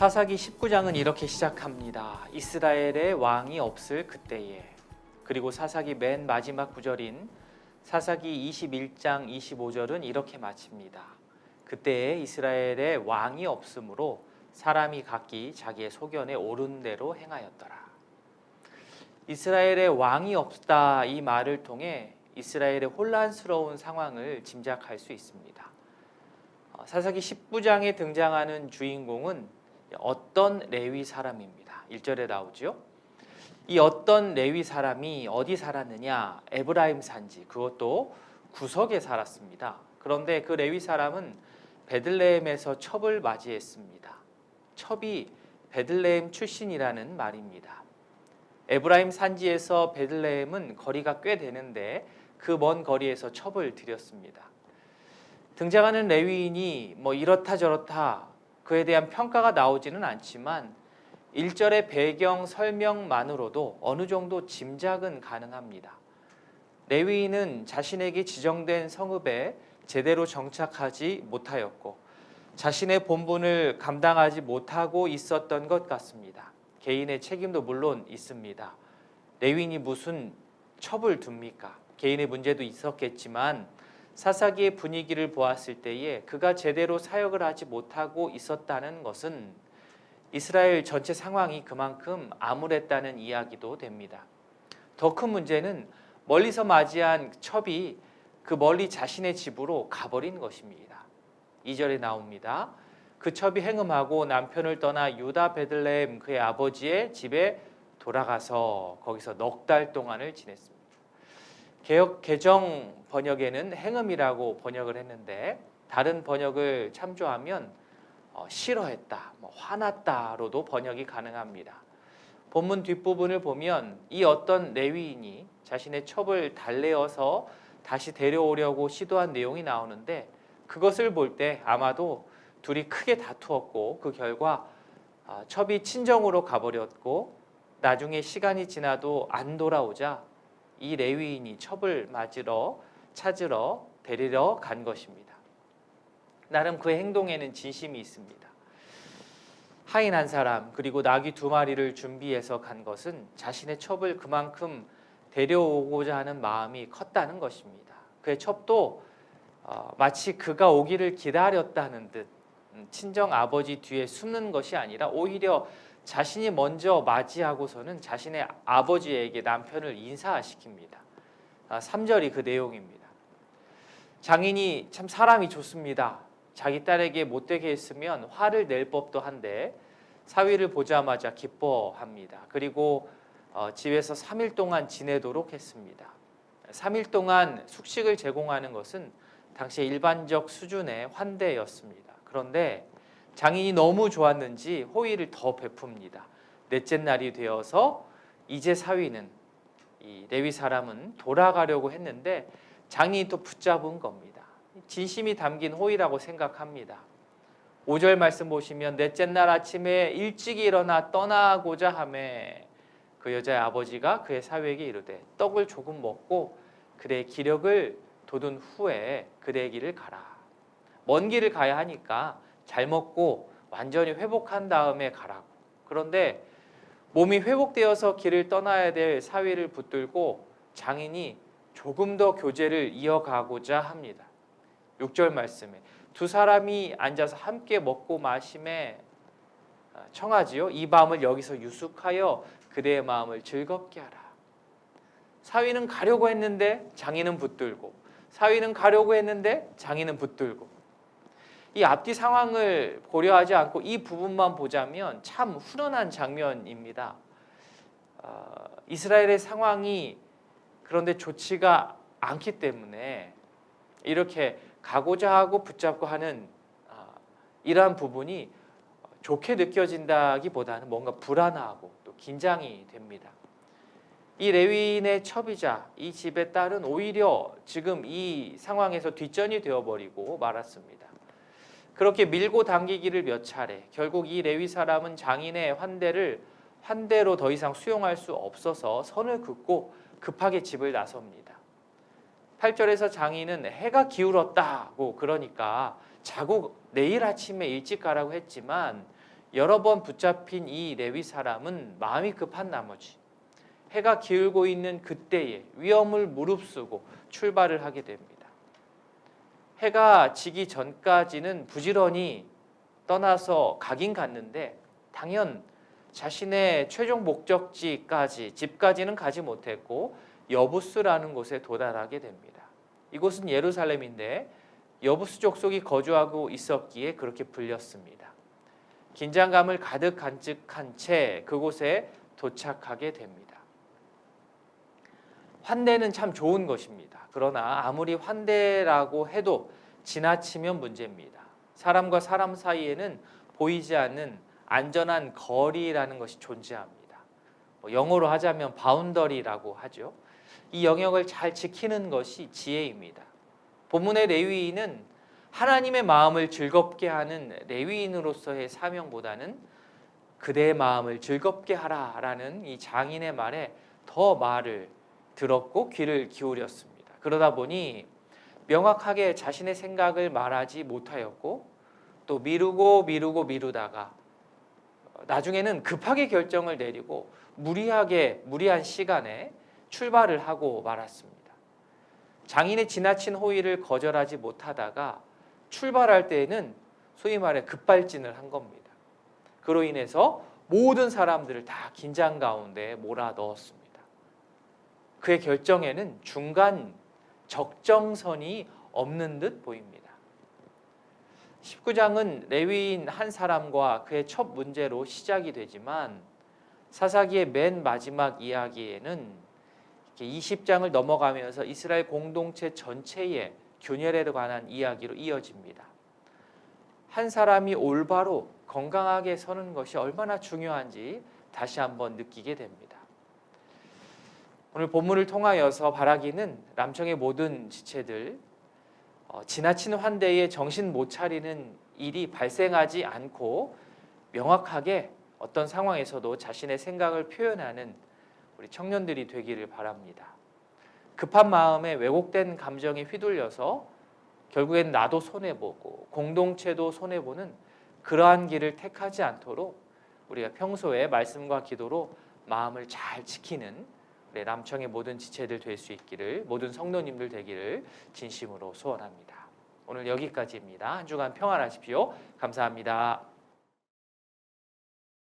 사사기 19장은 이렇게 시작합니다. 이스라엘의 왕이 없을 그때에. 그리고 사사기 맨 마지막 구절인 사사기 21장 25절은 이렇게 마칩니다. 그때에 이스라엘의 왕이 없으므로 사람이 각기 자기의 소견에 옳은 대로 행하였더라. 이스라엘의 왕이 없다, 이 말을 통해 이스라엘의 혼란스러운 상황을 짐작할 수 있습니다. 사사기 19장에 등장하는 주인공은 어떤 레위 사람입니다. 1절에 나오죠. 이 어떤 레위 사람이 어디 살았느냐? 에브라임 산지, 그것도 구석에 살았습니다. 그런데 그 레위 사람은 베들레헴에서 첩을 맞이했습니다. 첩이 베들레헴 출신이라는 말입니다. 에브라임 산지에서 베들레헴은 거리가 꽤 되는데 그 먼 거리에서 첩을 들였습니다. 등장하는 레위인이 이렇다 저렇다 그에 대한 평가가 나오지는 않지만 1절의 배경 설명만으로도 어느 정도 짐작은 가능합니다. 레위인은 자신에게 지정된 성읍에 제대로 정착하지 못하였고 자신의 본분을 감당하지 못하고 있었던 것 같습니다. 개인의 책임도 물론 있습니다. 레위인이 무슨 첩을 둡니까? 개인의 문제도 있었겠지만 사사기의 분위기를 보았을 때에 그가 제대로 사역을 하지 못하고 있었다는 것은 이스라엘 전체 상황이 그만큼 암울했다는 이야기도 됩니다. 더 큰 문제는 멀리서 맞이한 첩이 그 멀리 자신의 집으로 가버린 것입니다. 2절에 나옵니다. 그 첩이 행음하고 남편을 떠나 유다 베들레헴 그의 아버지의 집에 돌아가서 거기서 넉 달 동안을 지냈습니다. 개역 개정 번역에는 행음이라고 번역을 했는데 다른 번역을 참조하면 싫어했다, 화났다로도 번역이 가능합니다. 본문 뒷부분을 보면 이 어떤 레위인이 자신의 첩을 달래어서 다시 데려오려고 시도한 내용이 나오는데 그것을 볼 때 아마도 둘이 크게 다투었고 그 결과 첩이 친정으로 가버렸고 나중에 시간이 지나도 안 돌아오자 이 레위인이 첩을 찾으러 데리러 간 것입니다. 나름 그의 행동에는 진심이 있습니다. 하인 한 사람 그리고 나귀 2마리를 준비해서 간 것은 자신의 첩을 그만큼 데려오고자 하는 마음이 컸다는 것입니다. 그의 첩도 마치 그가 오기를 기다렸다는 듯 친정 아버지 뒤에 숨는 것이 아니라 오히려 자신이 먼저 맞이하고서는 자신의 아버지에게 남편을 인사시킵니다. 3절이 그 내용입니다. 장인이 참 사람이 좋습니다. 자기 딸에게 못되게 했으면 화를 낼 법도 한데 사위를 보자마자 기뻐합니다. 그리고 집에서 3일 동안 지내도록 했습니다. 3일 동안 숙식을 제공하는 것은 당시 일반적 수준의 환대였습니다. 그런데 장인이 너무 좋았는지 호의를 더 베풉니다. 넷째 날이 되어서 이제 사위는 이 레위 사람은 돌아가려고 했는데 장인이 또 붙잡은 겁니다. 진심이 담긴 호의라고 생각합니다. 5절 말씀 보시면 넷째 날 아침에 일찍 일어나 떠나고자 하매 그 여자의 아버지가 그의 사위에게 이르되 떡을 조금 먹고 그의 기력을 돋운 후에 그의 길을 가라. 먼 길을 가야 하니까 잘 먹고 완전히 회복한 다음에 가라고. 그런데 몸이 회복되어서 길을 떠나야 될 사위를 붙들고 장인이 조금 더 교제를 이어가고자 합니다. 6절 말씀에 두 사람이 앉아서 함께 먹고 마심에 청하지요. 이 밤을 여기서 유숙하여 그대의 마음을 즐겁게 하라. 사위는 가려고 했는데 장인은 붙들고 사위는 가려고 했는데 장인은 붙들고 이 앞뒤 상황을 고려하지 않고 이 부분만 보자면 참 훈훈한 장면입니다. 이스라엘의 상황이 그런데 좋지가 않기 때문에 이렇게 가고자 하고 붙잡고 하는 이러한 부분이 좋게 느껴진다기보다는 뭔가 불안하고 또 긴장이 됩니다. 이 레위인의 첩이자 이 집의 딸은 오히려 지금 이 상황에서 뒷전이 되어버리고 말았습니다. 그렇게 밀고 당기기를 몇 차례 결국 이 레위 사람은 장인의 환대로 더 이상 수용할 수 없어서 선을 긋고 급하게 집을 나섭니다. 8절에서 장인은 해가 기울었다고 그러니까 자고 내일 아침에 일찍 가라고 했지만 여러 번 붙잡힌 이 레위 사람은 마음이 급한 나머지 해가 기울고 있는 그때에 위험을 무릅쓰고 출발을 하게 됩니다. 해가 지기 전까지는 부지런히 떠나서 가긴 갔는데 당연 자신의 최종 목적지까지 집까지는 가지 못했고 여부스라는 곳에 도달하게 됩니다. 이곳은 예루살렘인데 여부스 족속이 거주하고 있었기에 그렇게 불렸습니다. 긴장감을 가득 간직한 채 그곳에 도착하게 됩니다. 환대는 참 좋은 것입니다. 그러나 아무리 환대라고 해도 지나치면 문제입니다. 사람과 사람 사이에는 보이지 않는 안전한 거리라는 것이 존재합니다. 영어로 하자면 바운더리라고 하죠. 이 영역을 잘 지키는 것이 지혜입니다. 본문의 레위인은 하나님의 마음을 즐겁게 하는 레위인으로서의 사명보다는 그대의 마음을 즐겁게 하라라는 이 장인의 말에 더 말을 들었고 귀를 기울였습니다. 그러다 보니 명확하게 자신의 생각을 말하지 못하였고 또 미루다가 나중에는 급하게 결정을 내리고 무리한 시간에 출발을 하고 말았습니다. 장인의 지나친 호의를 거절하지 못하다가 출발할 때에는 소위 말해 급발진을 한 겁니다. 그로 인해서 모든 사람들을 다 긴장 가운데 몰아넣었습니다. 그의 결정에는 중간 적정선이 없는 듯 보입니다. 19장은 레위인 한 사람과 그의 첫 문제로 시작이 되지만 사사기의 맨 마지막 이야기에는 20장을 넘어가면서 이스라엘 공동체 전체의 균열에 관한 이야기로 이어집니다. 한 사람이 올바로 건강하게 서는 것이 얼마나 중요한지 다시 한번 느끼게 됩니다. 오늘 본문을 통하여서 바라기는 람청의 모든 지체들 지나친 환대에 정신 못 차리는 일이 발생하지 않고 명확하게 어떤 상황에서도 자신의 생각을 표현하는 우리 청년들이 되기를 바랍니다. 급한 마음에 왜곡된 감정에 휘둘려서 결국엔 나도 손해보고 공동체도 손해보는 그러한 길을 택하지 않도록 우리가 평소에 말씀과 기도로 마음을 잘 지키는 우리 람청의 모든 지체들 될 수 있기를, 모든 성도님들 되기를 진심으로 소원합니다. 오늘 여기까지입니다. 한 주간 평안하십시오. 감사합니다.